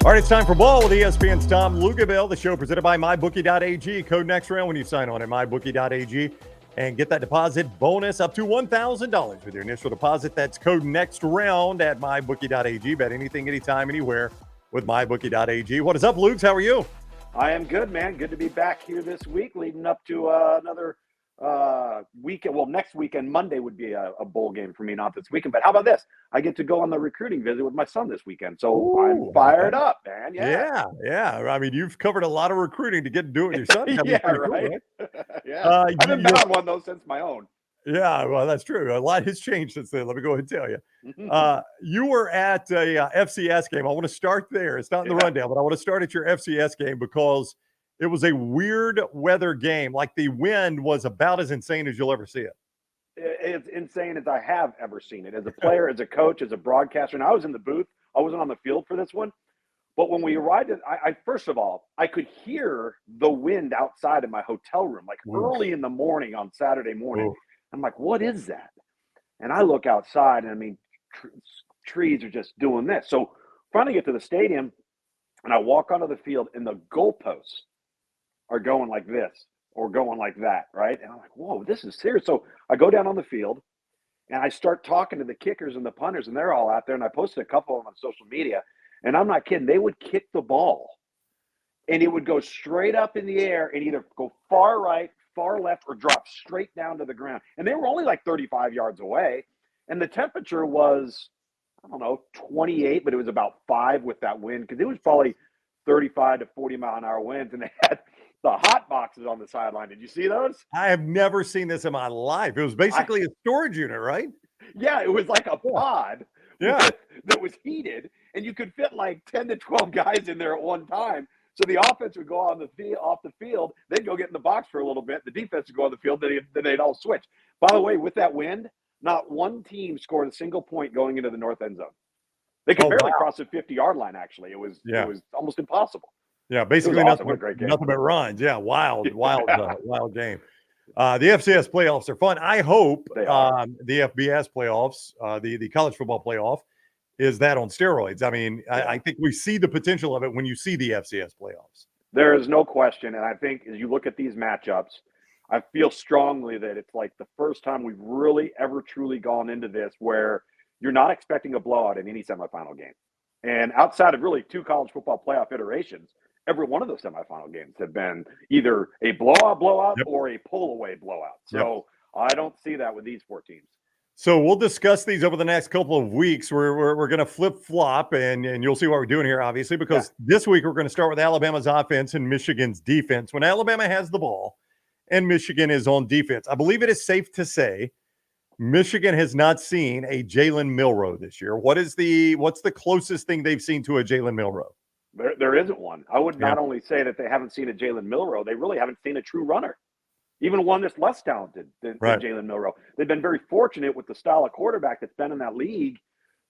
All right, it's time for Ball with ESPN's Tom Luginbill. The show presented by MyBookie.ag. Code next round when you sign on at MyBookie.ag and get that deposit bonus up to $1,000 with your initial deposit. That's code next round at MyBookie.ag. Bet anything, anytime, anywhere with MyBookie.ag. What is up, Luke? How are you? I am good, man. Good to be back here this week, leading up to another weekend. Well, next weekend, Monday would be a bowl game for me, not this weekend. But how about this? I get to go on the recruiting visit with my son this weekend. So Ooh, I'm fired up, man. Yeah. I mean, you've covered a lot of recruiting to get to do it with your son. Yeah, cool, right? Yeah. I haven't been on one, though, since my own. Yeah, well, that's true. A lot has changed since then. Let me go ahead and tell you. You were at a FCS game. I want to start there. It's not in the rundown, but I want to start at your FCS game because it was a weird weather game. Like the wind was about as insane as you'll ever see it. It's insane as I have ever seen it. As a player, as a coach, as a broadcaster. And I was in the booth. I wasn't on the field for this one. But when we arrived, I first of all, I could hear the wind outside of my hotel room, like early in the morning on Saturday morning. I'm like, what is that? And I look outside, and I mean, trees are just doing this. So finally get to the stadium, and I walk onto the field, and the goalposts are going like this or going like that, right? And I'm like, whoa, this is serious. So I go down on the field, and I start talking to the kickers and the punters, and they're all out there. And I posted a couple of them on social media, and I'm not kidding. They would kick the ball, and it would go straight up in the air and either go far right, far left, or drop straight down to the ground. And they were only like 35 yards away. And the temperature was, I don't know, 28, but it was about 5 with that wind because it was probably 35 to 40 mile an hour winds. And they had the hot boxes on the sideline. Did you see those? I have never seen this in my life. It was basically a storage unit, right? Yeah, it was like a pod that was heated, and you could fit like 10 to 12 guys in there at one time. So the offense would go on off the field, they'd go get in the box for a little bit. The defense would go on the field, then they'd all switch. By the way, with that wind, not one team scored a single point going into the north end zone. They could barely cross the 50-yard line, actually. It was almost impossible. Yeah, basically awesome. nothing but runs. Yeah, wild game. The FCS playoffs are fun. I hope the FBS playoffs, the college football playoff, is that on steroids. I mean, I think we see the potential of it when you see the FCS playoffs. There is no question. And I think as you look at these matchups, I feel strongly that it's like the first time we've really ever truly gone into this where you're not expecting a blowout in any semifinal game. And outside of really 2 college football playoff iterations, every one of those semifinal games have been either a blowout or a pull-away blowout. So I don't see that with these 4 teams. So we'll discuss these over the next couple of weeks. We're going to flip-flop, and you'll see what we're doing here, obviously, because this week we're going to start with Alabama's offense and Michigan's defense. When Alabama has the ball and Michigan is on defense, I believe it is safe to say Michigan has not seen a Jalen Milroe this year. What's the closest thing they've seen to a Jalen Milroe? There isn't one. I would not only say that they haven't seen a Jalen Milroe, they really haven't seen a true runner. Even one that's less talented than Jalen Milroe. They've been very fortunate with the style of quarterback that's been in that league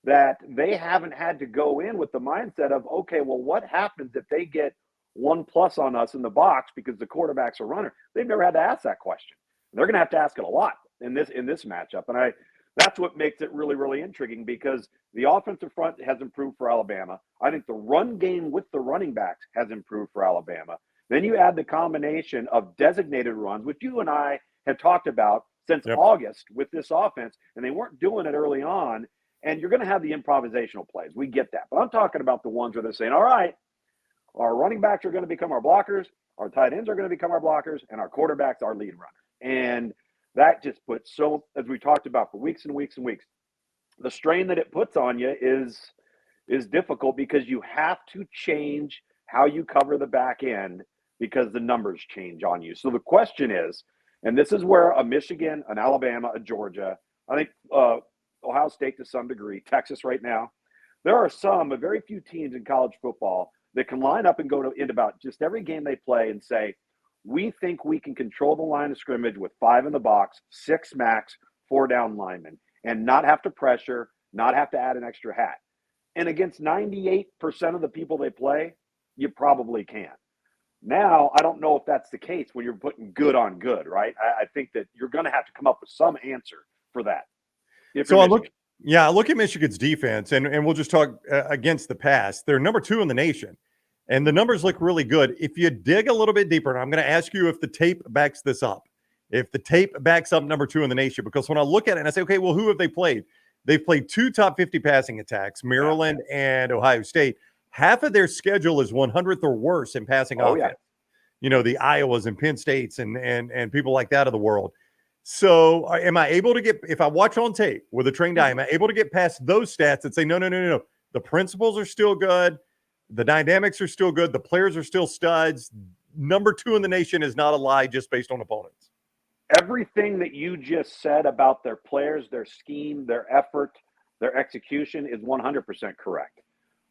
that they haven't had to go in with the mindset of, okay, well, what happens if they get 1+ on us in the box because the quarterback's a runner? They've never had to ask that question. They're going to have to ask it a lot in this matchup. And that's what makes it really, really intriguing because the offensive front has improved for Alabama. I think the run game with the running backs has improved for Alabama. Then you add the combination of designated runs, which you and I have talked about since August with this offense, and they weren't doing it early on. And you're going to have the improvisational plays. We get that. But I'm talking about the ones where they're saying, all right, our running backs are going to become our blockers, our tight ends are going to become our blockers, and our quarterback's our lead runner. And that just puts as we talked about for weeks and weeks and weeks, the strain that it puts on you is difficult because you have to change how you cover the back end because the numbers change on you. So the question is, and this is where a Michigan, an Alabama, a Georgia, I think Ohio State to some degree, Texas right now, there are a very few teams in college football that can line up and go into about just every game they play and say, we think we can control the line of scrimmage with 5 in the box, 6 max, 4 down linemen, and not have to pressure, not have to add an extra hat. And against 98% of the people they play, you probably can. Now, I don't know if that's the case when you're putting good on good, right? I think that you're going to have to come up with some answer for that. So Yeah, look at Michigan's defense, and we'll just talk against the pass. They're number 2 in the nation, and the numbers look really good. If you dig a little bit deeper, and I'm going to ask you if the tape backs this up, if the tape backs up number 2 in the nation, because when I look at it and I say, okay, well, who have they played? They've played 2 top 50 passing attacks, Maryland and Ohio State. Half of their schedule is 100th or worse in passing offense. You know, the Iowas and Penn States and people like that of the world. So am I able to get, if I watch on tape with a trained eye, am I able to get past those stats and say, no. The principles are still good. The dynamics are still good. The players are still studs. Number 2 in the nation is not a lie just based on opponents. Everything that you just said about their players, their scheme, their effort, their execution is 100% correct.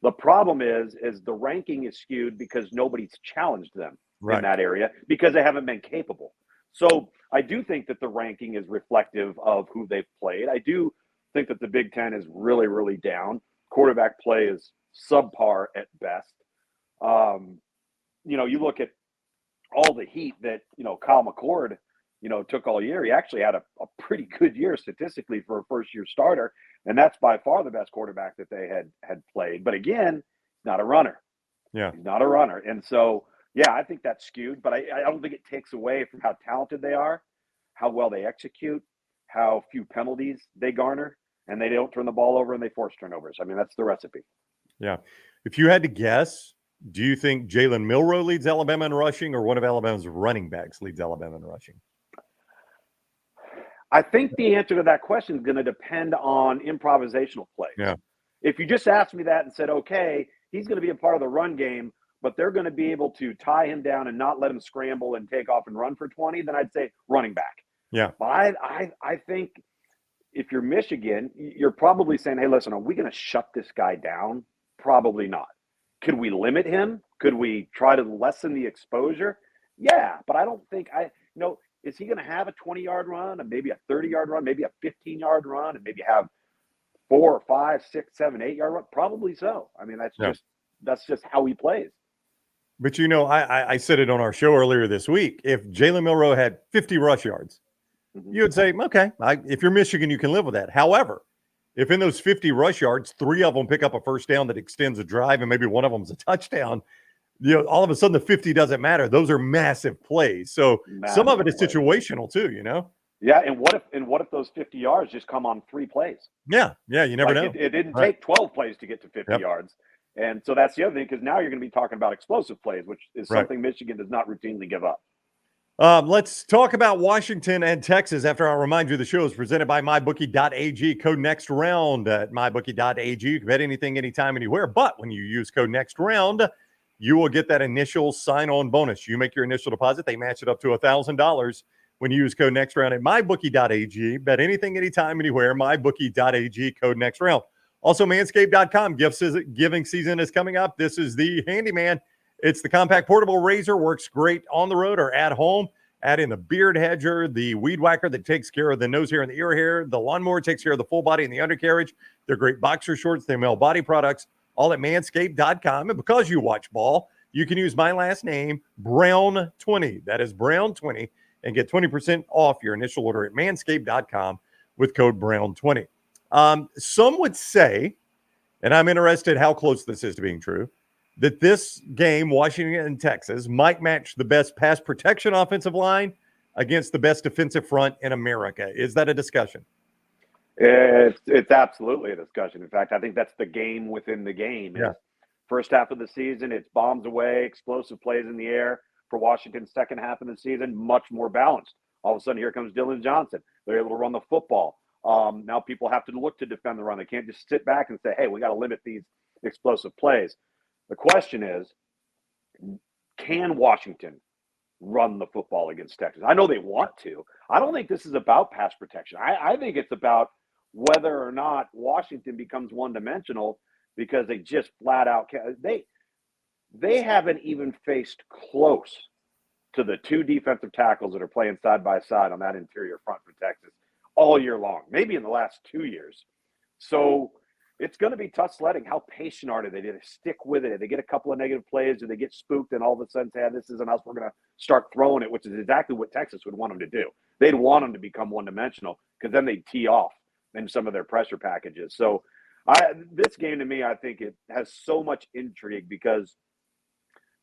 The problem is the ranking is skewed because nobody's challenged them in that area because they haven't been capable. So I do think that the ranking is reflective of who they've played. I do think that the Big Ten is really, really down. Quarterback play is subpar at best. You look at all the heat that, Kyle McCord, took all year. He actually had a pretty good year statistically for a first-year starter, and that's by far the best quarterback that they had played. But again, not a runner. Yeah. He's not a runner. And so, yeah, I think that's skewed, but I don't think it takes away from how talented they are, how well they execute, how few penalties they garner, and they don't turn the ball over and they force turnovers. I mean, that's the recipe. Yeah. If you had to guess, do you think Jalen Milroe leads Alabama in rushing or one of Alabama's running backs leads Alabama in rushing? I think the answer to that question is going to depend on improvisational plays. Yeah. If you just asked me that and said, okay, he's going to be a part of the run game, but they're going to be able to tie him down and not let him scramble and take off and run for 20, then I'd say running back. Yeah. But I think if you're Michigan, you're probably saying, hey, listen, are we going to shut this guy down? Probably not. Could we limit him? Could we try to lessen the exposure? Yeah, but I don't think is he going to have a 20-yard run and maybe a 30-yard run, maybe a 15-yard run, and maybe have 4 or 5, 6, 7, 8-yard run? Probably so. I mean, that's just how he plays. But I said it on our show earlier this week. If Jalen Milroe had 50 rush yards, you would say, okay, if you're Michigan, you can live with that. However, if in those 50 rush yards, 3 of them pick up a first down that extends a drive and maybe one of them is a touchdown, all of a sudden the 50 doesn't matter. Those are massive plays. So some of it is situational too, Yeah, and what if those 50 yards just come on 3 plays? Yeah, you never know. It didn't take 12 plays to get to 50 yards. And so that's the other thing, because now you're going to be talking about explosive plays, which is something Michigan does not routinely give up. Let's talk about Washington and Texas after I remind you the show is presented by MyBookie.ag. Code next round at MyBookie.ag. You can bet anything, anytime, anywhere. But when you use code next round, you will get that initial sign-on bonus. You make your initial deposit. They match it up to $1,000 when you use code next round at MyBookie.ag. Bet anything, anytime, anywhere. MyBookie.ag. Code next round. Also, Manscaped.com. Giving season is coming up. This is the handyman. It's the compact portable razor. Works great on the road or at home. Add in the beard hedger, the weed whacker that takes care of the nose hair and the ear hair. The lawnmower takes care of the full body and the undercarriage. They're great boxer shorts. They're male body products. All at Manscaped.com. And because you watch ball, you can use my last name, Brown20. That is Brown20. And get 20% off your initial order at Manscaped.com with code Brown20. Some would say, and I'm interested how close this is to being true, that this game, Washington and Texas, might match the best pass protection offensive line against the best defensive front in America. Is that a discussion? It's absolutely a discussion. In fact, I think that's the game within the game. Yeah. First half of the season, it's bombs away, explosive plays in the air. For Washington, second half of the season, much more balanced. All of a sudden, here comes Dylan Johnson. They're able to run the football. Now people have to look to defend the run. They can't just sit back and say, hey, we got to limit these explosive plays. The question is, can Washington run the football against Texas? I know they want to. I don't think this is about pass protection. I think it's about whether or not Washington becomes one-dimensional because they just flat out can't. They haven't even faced close to the 2 defensive tackles that are playing side by side on that interior front for Texas all year long, maybe in the last 2 years. So it's going to be tough sledding. How patient are they? Do they stick with it? Do they get a couple of negative plays? Do they get spooked and all of a sudden say, this isn't us, we're going to start throwing it, which is exactly what Texas would want them to do. They'd want them to become one-dimensional because then they'd tee off. in some of their pressure packages. So this game to me, I think it has so much intrigue because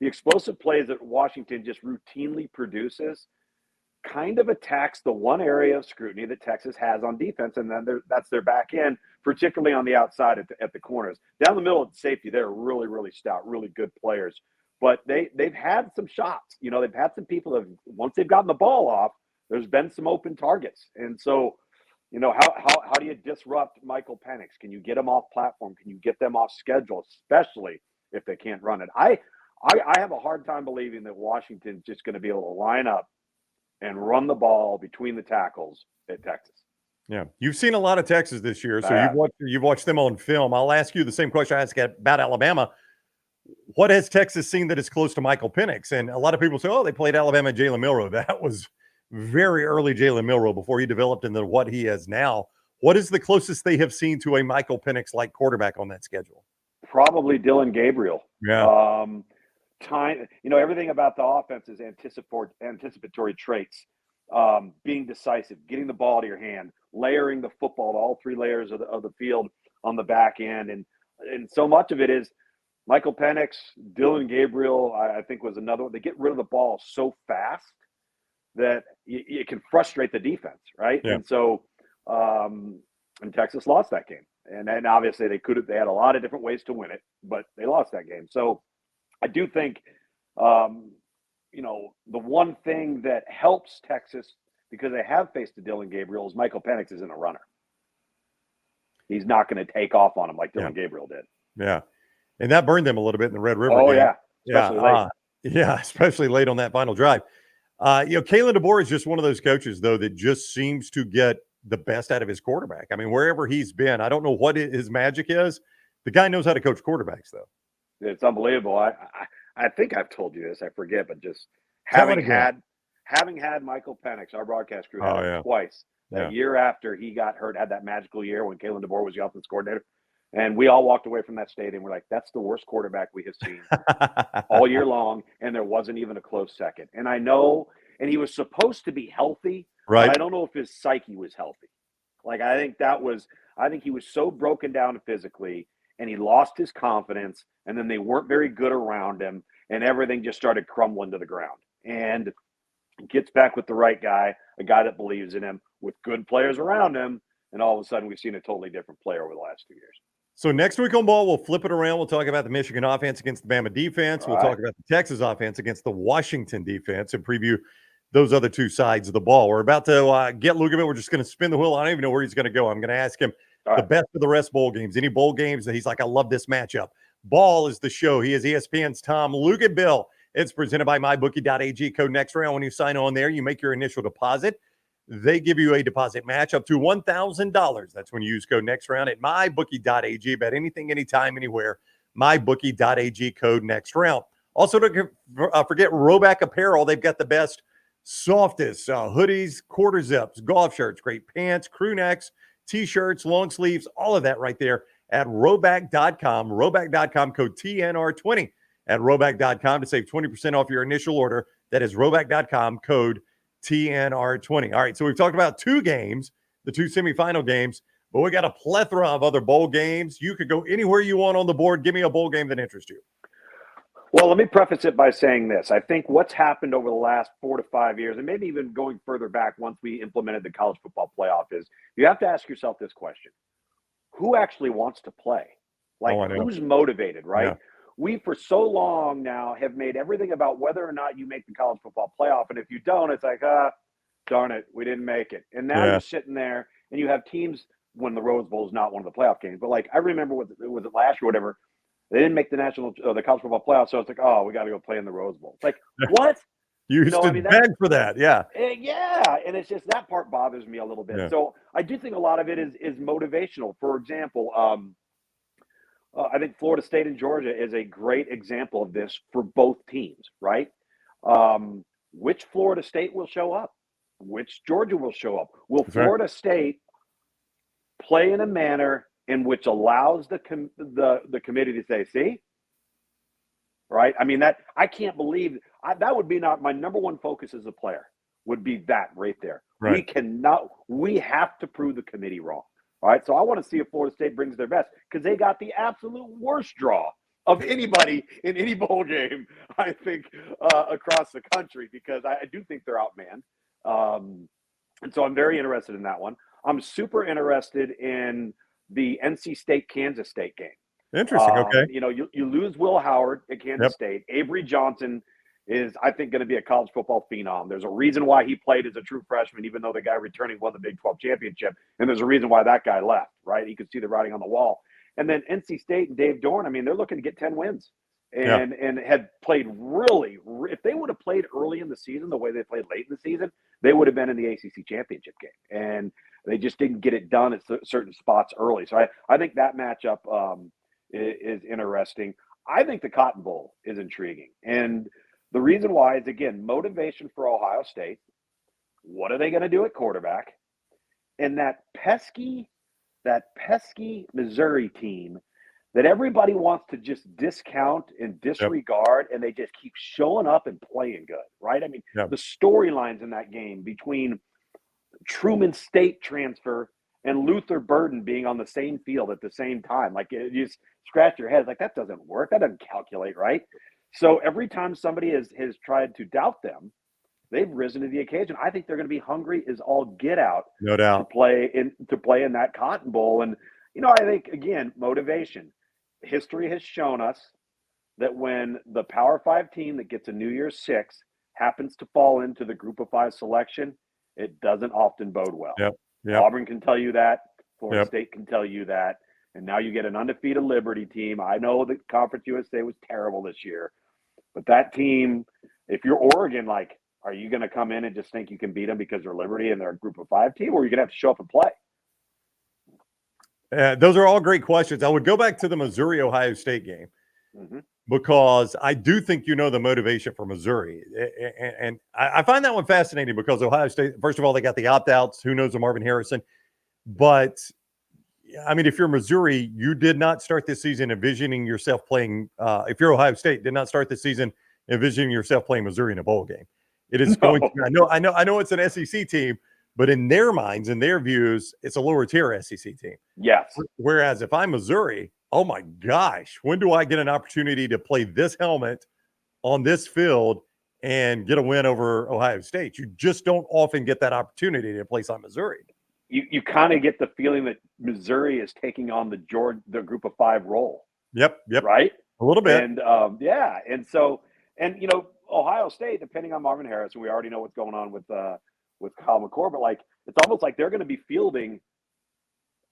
the explosive plays that Washington just routinely produces kind of attacks the one area of scrutiny that Texas has on defense, and then that's their back end, particularly on the outside at the corners. Down the middle at safety, they're really, really stout, really good players. But they've had some shots. You know, they've had some people that once they've gotten the ball off, there's been some open targets. And so, you know, how do you disrupt Michael Penix? Can you get them off platform? Can you get them off schedule, especially if they can't run it? I have a hard time believing that Washington's just going to be able to line up and run the ball between the tackles at Texas. Yeah, you've seen a lot of Texas this year, so you've watched them on film. I'll ask you the same question I asked about Alabama. What has Texas seen that is close to Michael Penix? And a lot of people say, oh, they played Alabama and Jalen Milroe. That was very early Jalen Milroe before he developed into what he is now. What is the closest they have seen to a Michael Penix-like quarterback on that schedule? Probably Dylan Gabriel. Yeah. Time, you know, everything about the offense is anticipatory traits. Being decisive, getting the ball to your hand, layering the football to all three layers of the field on the back end. And so much of it is Michael Penix, Dylan Gabriel, I think was another one. They get rid of the ball so fast that it can frustrate the defense, right? Yeah. And so and Texas lost that game. And then obviously they had a lot of different ways to win it, but they lost that game. So I do think, you know, the one thing that helps Texas, because they have faced a Dylan Gabriel, is Michael Penix isn't a runner. He's not going to take off on him like Dylan Gabriel did. Yeah. And that burned them a little bit in the Red River game. Especially late. Yeah, especially late on that final drive. You know, Kalen DeBoer is just one of those coaches, though, that just seems to get the best out of his quarterback. I mean, wherever he's been, I don't know what his magic is. The guy knows how to coach quarterbacks, though. It's unbelievable. I think I've told you this. I forget, but just having had Michael Penix, our broadcast crew, had him twice. That year after he got hurt, had that magical year when Kalen DeBoer was the offense coordinator. And we all walked away from that stadium. We're like, that's the worst quarterback we have seen all year long. And there wasn't even a close second. And I know, and he was supposed to be healthy, right? But I don't know if his psyche was healthy. Like, I think he was so broken down physically, and he lost his confidence, and then they weren't very good around him, and everything just started crumbling to the ground. And gets back with the right guy, a guy that believes in him, with good players around him, and all of a sudden we've seen a totally different player over the last 2 years. So next week on Ball, we'll flip it around. We'll talk about the Michigan offense against the Bama defense. We'll talk about the Texas offense against the Washington defense and preview those other two sides of the ball. We're about to get Luginbill. We're just going to spin the wheel. I don't even know where he's going to go. I'm going to ask him the best of the rest bowl games. Any bowl games that he's like, I love this matchup. Ball is the show. He is ESPN's Tom Luginbill. It's presented by MyBookie.ag. Code next round. When you sign on there, you make your initial deposit. They give you a deposit match up to $1,000. That's when you use code next round at MyBookie.ag. Bet anything, anytime, anywhere. MyBookie.ag, code next round. Also, don't forget Roback Apparel. They've got the best, softest hoodies, quarter zips, golf shirts, great pants, crew necks, T-shirts, long sleeves, all of that right there at Roback.com. Roback.com, code TNR20 at Roback.com to save 20% off your initial order. That is Roback.com, code TNR20. All right, so we've talked about two games, the two semifinal games, but we got a plethora of other bowl games. You could go anywhere you want on the board. Give me a bowl game that interests you. Well, let me preface it by saying this. I think what's happened over the last 4 to 5 years, and maybe even going further back once we implemented the college football playoff, is you have to ask yourself this question. Who actually wants to play? Like, who's motivated, right? Yeah. We, for so long now, have made everything about whether or not you make the college football playoff. And if you don't, it's like, darn it, we didn't make it. And now you're sitting there and you have teams when the Rose Bowl is not one of the playoff games. But, like, I remember, was it last year or whatever, they didn't make the the college football playoff. So it's like, oh, we got to go play in the Rose Bowl. It's like, what? You used to beg for that, yeah. Yeah, and it's just that part bothers me a little bit. Yeah. So I do think a lot of it is motivational. For example, I think Florida State and Georgia is a great example of this for both teams, right? Which Florida State will show up? Which Georgia will show up? Will Florida State play in a manner in which allows the committee to say, see? Right? I mean, that I can't believe that would be not my number one focus as a player would be that right there. Right. We have to prove the committee wrong. All right, so I want to see if Florida State brings their best because they got the absolute worst draw of anybody in any bowl game, I think, across the country, because I do think they're outmanned. And so I'm very interested in that one. I'm super interested in the NC State-Kansas State game. Interesting. Okay. You know, you lose Will Howard at Kansas State. Avery Johnson is, I think, going to be a college football phenom. There's a reason why he played as a true freshman, even though the guy returning won the Big 12 championship. And there's a reason why that guy left, right? You could see the writing on the wall. And then NC State and Dave Dorn, I mean, they're looking to get 10 wins and had played really – if they would have played early in the season the way they played late in the season, they would have been in the ACC championship game. And they just didn't get it done at certain spots early. So I think that matchup is interesting. I think the Cotton Bowl is intriguing. And the reason why is, again, motivation for Ohio State. What are they going to do at quarterback? And that pesky Missouri team that everybody wants to just discount and disregard, and they just keep showing up and playing good, right? I mean, the storylines in that game between Truman State transfer and Luther Burden being on the same field at the same time, like you just scratch your head, like that doesn't work, that doesn't calculate, right? So every time somebody has tried to doubt them, they've risen to the occasion. I think they're going to be hungry as all get out, no doubt, to play in that Cotton Bowl. And you know, I think, again, motivation. History has shown us that when the Power 5 team that gets a New Year's Six happens to fall into the Group of 5 selection, it doesn't often bode well. Auburn can tell you that. Florida State can tell you that. And now you get an undefeated Liberty team. I know that Conference USA was terrible this year, but that team, if you're Oregon, like, are you going to come in and just think you can beat them because they're Liberty and they're a Group of 5 team, or are you going to have to show up and play? Those are all great questions. I would go back to the Missouri-Ohio State game because I do think the motivation for Missouri. And I find that one fascinating because Ohio State, first of all, they got the opt-outs. Who knows, Marvin Harrison. But, I mean, if you're Missouri, you did not start this season envisioning yourself playing if you're Ohio State, did not start this season envisioning yourself playing Missouri in a bowl game. It is going to – I know it's an SEC team, but in their minds, in their views, it's a lower tier SEC team. Yes. Whereas if I'm Missouri, oh my gosh, when do I get an opportunity to play this helmet on this field and get a win over Ohio State? You just don't often get that opportunity to play on Missouri. You kind of get the feeling that Missouri is taking on the Group of 5 role. Yep. Right? A little bit. And and so, and you know, Ohio State, depending on Marvin Harrison, we already know what's going on with Kyle McCord, but like it's almost like they're going to be fielding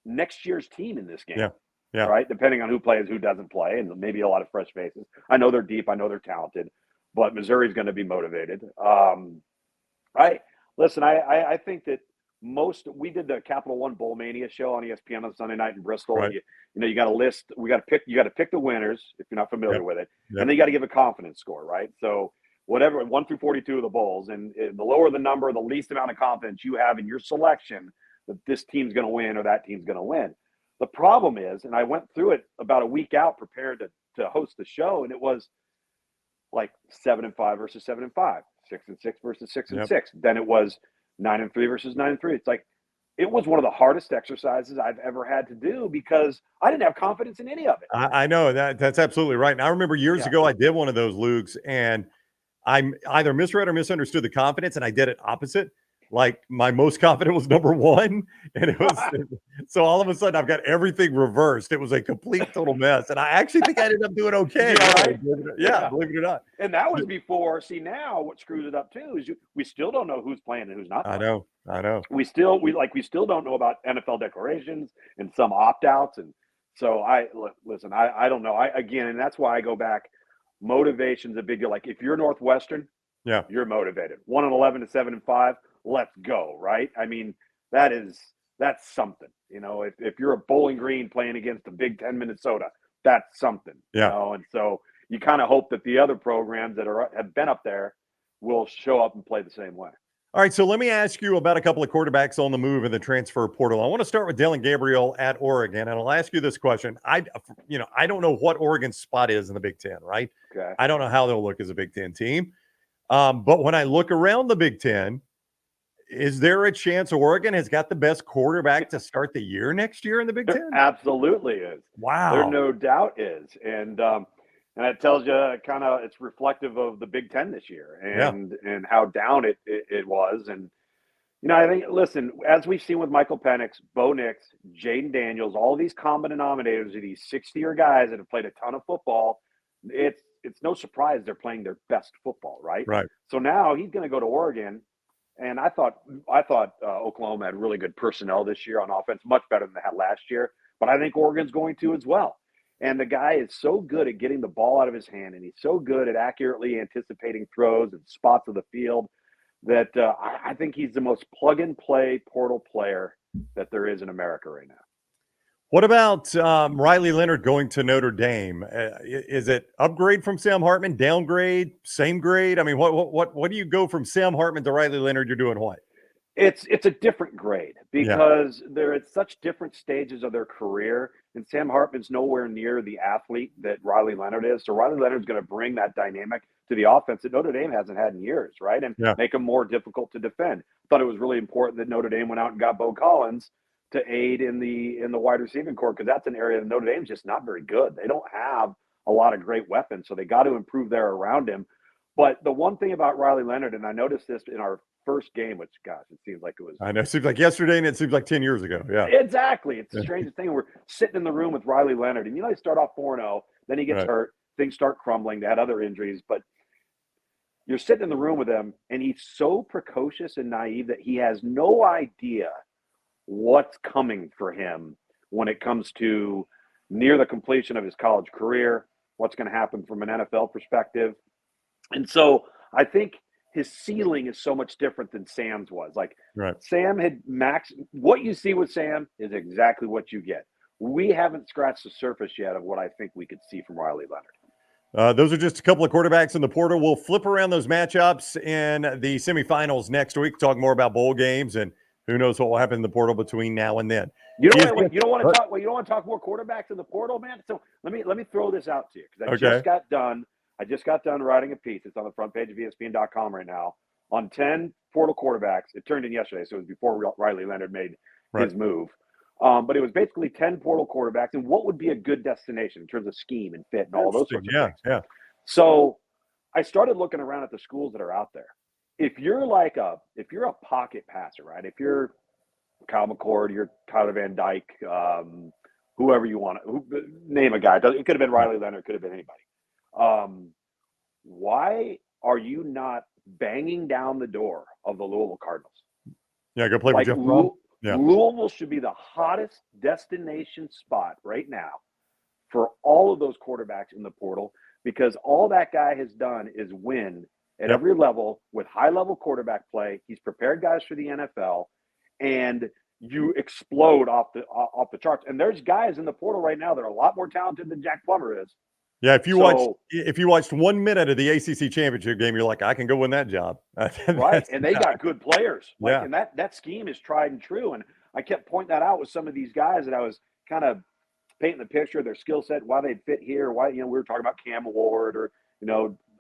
next year's team in this game. Yeah. Right. Depending on who plays, who doesn't play, and maybe a lot of fresh faces. I know they're deep. I know they're talented, but Missouri's going to be motivated. Listen, I think that we did the Capital One Bowl Mania show on ESPN on Sunday night in Bristol. Right. You know, you got a list. You got to pick the winners if you're not familiar with it, and then you got to give a confidence score, right? So whatever 1 through 42 of the bowls, and the lower the number, the least amount of confidence you have in your selection that this team's going to win or that team's going to win. The problem is, and I went through it about a week out prepared to host the show, and it was like 7-5 versus 7-5, 6-6 versus 6-6. Then it was 9-3 versus 9-3. It's like it was one of the hardest exercises I've ever had to do because I didn't have confidence in any of it. I know that's absolutely right. And I remember years ago I did one of those, Lugs, and I either misread or misunderstood the confidence, and I did it opposite. Like my most confident was number 1, and it was so all of a sudden I've got everything reversed. It was a complete total mess, and I actually think I ended up doing okay. Believe it or not. And that was before. See, now what screws it up too is we still don't know who's playing and who's not playing. I know. We still don't know about NFL declarations and some opt-outs, and so listen. I don't know. And that's why I go back. Motivation's a big deal. Like if you're Northwestern, you're motivated. 1-11 to 7-5. Let's go, right? I mean, that's something. You know, if you're a Bowling Green playing against a Big Ten Minnesota, that's something. You know? And so you kind of hope that the other programs that have been up there will show up and play the same way. All right, so let me ask you about a couple of quarterbacks on the move in the transfer portal. I want to start with Dylan Gabriel at Oregon, and I'll ask you this question. I don't know what Oregon's spot is in the Big Ten, right? Okay. I don't know how they'll look as a Big Ten team. But when I look around the Big Ten, Is there a chance Oregon has got the best quarterback to start the year next year in the Big Ten? Absolutely is. Wow. There no doubt is. And it tells you kind of it's reflective of the Big Ten this year and how down it was. And, I think, listen, as we've seen with Michael Penix, Bo Nix, Jaden Daniels, all these common denominators of these 6th-year guys that have played a ton of football, it's no surprise they're playing their best football, right? Right. So now he's going to go to Oregon. And I thought Oklahoma had really good personnel this year on offense, much better than they had last year. But I think Oregon's going to as well. And the guy is so good at getting the ball out of his hand, and he's so good at accurately anticipating throws and spots of the field that I think he's the most plug-and-play portal player that there is in America right now. What about Riley Leonard going to Notre Dame? Is it upgrade from Sam Hartman, downgrade, same grade? I mean, what do you go from Sam Hartman to Riley Leonard? You're doing what? It's a different grade because they're at such different stages of their career, and Sam Hartman's nowhere near the athlete that Riley Leonard is. So Riley Leonard's going to bring that dynamic to the offense that Notre Dame hasn't had in years, right? And make them more difficult to defend. Thought it was really important that Notre Dame went out and got Bo Collins to aid in the wide receiving corps, because that's an area that Notre Dame's just not very good. They don't have a lot of great weapons, so they got to improve there around him. But the one thing about Riley Leonard, and I noticed this in our first game, which, gosh, it seems like it was. I know. It seems like yesterday, and it seems like 10 years ago. Yeah. Exactly. It's the strangest thing. We're sitting in the room with Riley Leonard, and they start off 4-0, then he gets hurt, things start crumbling. They had other injuries, but you're sitting in the room with him, and he's so precocious and naive that he has no idea what's coming for him when it comes to near the completion of his college career, what's going to happen from an NFL perspective. And so I think his ceiling is so much different than Sam's was. Like Sam had what you see with Sam is exactly what you get. We haven't scratched the surface yet of what I think we could see from Riley Leonard. Those are just a couple of quarterbacks in the portal. We'll flip around those matchups in the semifinals next week, talk more about bowl games, and who knows what will happen in the portal between now and then. You don't want to talk more quarterbacks in the portal, man. So let me throw this out to you, because I just got done writing a piece. It's on the front page of ESPN.com right now on 10 portal quarterbacks. It turned in yesterday, so it was before Riley Leonard made his move. But it was basically 10 portal quarterbacks and what would be a good destination in terms of scheme and fit and all those sorts of things. Yeah. So I started looking around at the schools that are out there. If you're a pocket passer, right? If you're Kyle McCord, you're Tyler Van Dyke, whoever you want to name a guy. It could have been Riley Leonard, could have been anybody. Why are you not banging down the door of the Louisville Cardinals? Yeah, go play with Jeff Brown. Yeah. Louisville should be the hottest destination spot right now for all of those quarterbacks in the portal, because all that guy has done is win at every level with high-level quarterback play. He's prepared guys for the NFL, and you explode off the charts. And there's guys in the portal right now that are a lot more talented than Jack Plummer is. Yeah, if you watched 1 minute of the ACC championship game, you're like, I can go win that job. Right, and they got good players. And that scheme is tried and true. And I kept pointing that out with some of these guys that I was kind of painting the picture of their skill set, why they'd fit here, why we were talking about Cam Ward, or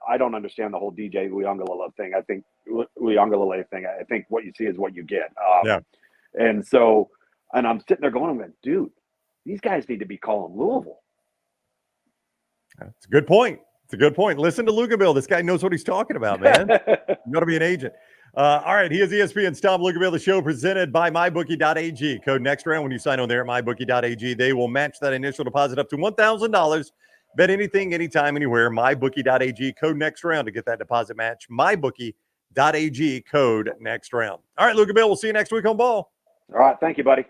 I don't understand the whole DJ Uiagalelei thing. I think I think what you see is what you get. And so, and I'm sitting there going, dude, these guys need to be calling Louisville. That's a good point. It's a good point. Listen to Luginbill. This guy knows what he's talking about, man. You got to be an agent. All right. He is ESPN's Tom Luginbill. The show presented by MyBookie.ag. Code next round when you sign on there at MyBookie.ag. They will match that initial deposit up to $1,000. Bet anything, anytime, anywhere. MyBookie.ag. Code next round to get that deposit match. MyBookie.ag. Code next round. All right, Luginbill. We'll see you next week on Ball. All right. Thank you, buddy.